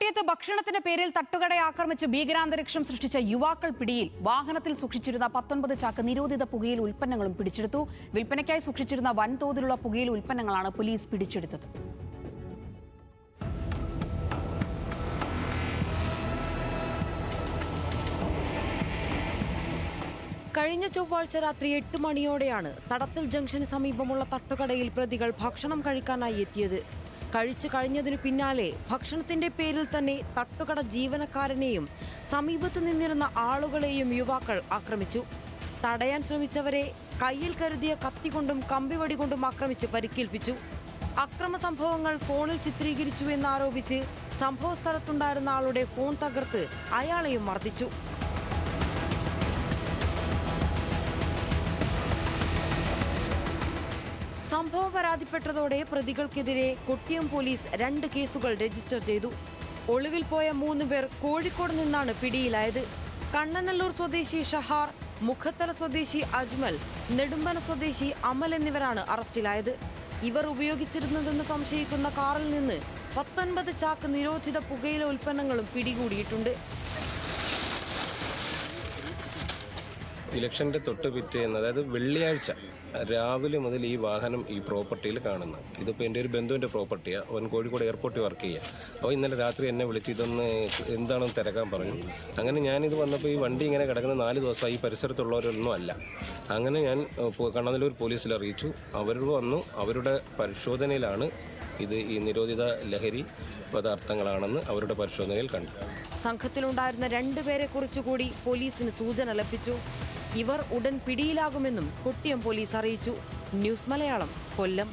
കോട്ടയത്ത് ഭക്ഷണത്തിന്റെ പേരിൽ തട്ടുകട ആക്രമിച്ച് ഭീകരാന്തരീക്ഷം സൃഷ്ടിച്ച യുവാക്കൾ പിടിയിൽ. വാഹനത്തിൽ സൂക്ഷിച്ചിരുന്ന 19 ചാക്ക് നിരോധിത പുകയില ഉൽപ്പന്നങ്ങളും പിടിച്ചെടുത്തു. വിൽപ്പനയ്ക്കായി സൂക്ഷിച്ചിരുന്ന വൻതോതിലുള്ള പുകയില ഉൽപ്പന്നങ്ങളാണ് പോലീസ് പിടിച്ചെടുത്തത്. കഴിഞ്ഞ ചൊവ്വാഴ്ച രാത്രി 8 മണിയോടെയാണ് തടത്തിൽ ജംഗ്ഷന് സമീപമുള്ള തട്ടുകടയിൽ പ്രതികൾ ഭക്ഷണം കഴിക്കാനായി എത്തിയത്. കഴിച്ചു കഴിഞ്ഞതിനു പിന്നാലെ ഭക്ഷണത്തിന്റെ പേരിൽ തന്നെ തട്ടുകട ജീവനക്കാരനെയും സമീപത്തു നിന്നിരുന്ന ആളുകളെയും യുവാക്കൾ ആക്രമിച്ചു. തടയാൻ ശ്രമിച്ചവരെ കയ്യിൽ കരുതിയ കത്തികൊണ്ടും കമ്പിവടി കൊണ്ടും ആക്രമിച്ച് പരിക്കേൽപ്പിച്ചു. അക്രമ സംഭവങ്ങൾ ഫോണിൽ ചിത്രീകരിച്ചുവെന്നാരോപിച്ച് സംഭവ സ്ഥലത്തുണ്ടായിരുന്ന ആളുടെ ഫോൺ തകർത്ത് അയാളെയും മർദ്ദിച്ചു. സംഭവം പരാതിപ്പെട്ടതോടെ പ്രതികൾക്കെതിരെ കൊട്ടിയം പോലീസ് 2 കേസുകൾ രജിസ്റ്റർ ചെയ്തു. ഒളിവിൽ പോയ 3 പേർ കോഴിക്കോട് നിന്നാണ് പിടിയിലായത്. കണ്ണനല്ലൂർ സ്വദേശി ഷഹാർ, മുഖത്തല സ്വദേശി അജ്മൽ, നെടുമ്പന സ്വദേശി അമൽ എന്നിവരാണ് അറസ്റ്റിലായത്. ഇവർ ഉപയോഗിച്ചിരുന്നതെന്ന് സംശയിക്കുന്ന കാറിൽ നിന്ന് 19 ചാക്ക് നിരോധിത പുകയില ഉൽപ്പന്നങ്ങളും പിടികൂടിയിട്ടുണ്ട്. ഇലക്ഷൻ്റെ തൊട്ട് പിറ്റേന്ന്, അതായത് വെള്ളിയാഴ്ച രാവിലെ മുതൽ ഈ വാഹനം ഈ പ്രോപ്പർട്ടിയിൽ കാണുന്നു. ഇതിപ്പോൾ എൻ്റെ ഒരു ബന്ധുവിൻ്റെ പ്രോപ്പർട്ടിയാണ്. അവൻ കോഴിക്കോട് എയർപോർട്ടിൽ വർക്ക് ചെയ്യുക. അപ്പോൾ ഇന്നലെ രാത്രി എന്നെ വിളിച്ച് ഇതൊന്ന് എന്താണെന്ന് തിരക്കാൻ പറഞ്ഞു. അങ്ങനെ ഞാനിത് വന്നപ്പോൾ ഈ വണ്ടി ഇങ്ങനെ കിടക്കുന്ന 4 ദിവസമായി. ഈ പരിസരത്തുള്ളവരൊന്നും അല്ല. അങ്ങനെ ഞാൻ കണ്ണനല്ലൂർ പോലീസിൽ അറിയിച്ചു. അവർ വന്നു. അവരുടെ പരിശോധനയിലാണ് ഇത് ഈ നിരോധിത ലഹരി പദാർത്ഥങ്ങളാണെന്ന് അവരുടെ പരിശോധനയിൽ കണ്ടു. സംഘത്തിലുണ്ടായിരുന്ന 2 പേരെ കുറിച്ചുകൂടി പോലീസിന് സൂചന ലഭിച്ചു. ഇവർ ഉടൻ പിടിയിലാകുമെന്നും കൊട്ടിയം പോലീസ് അറിയിച്ചു. ന്യൂസ് മലയാളം, കൊല്ലം.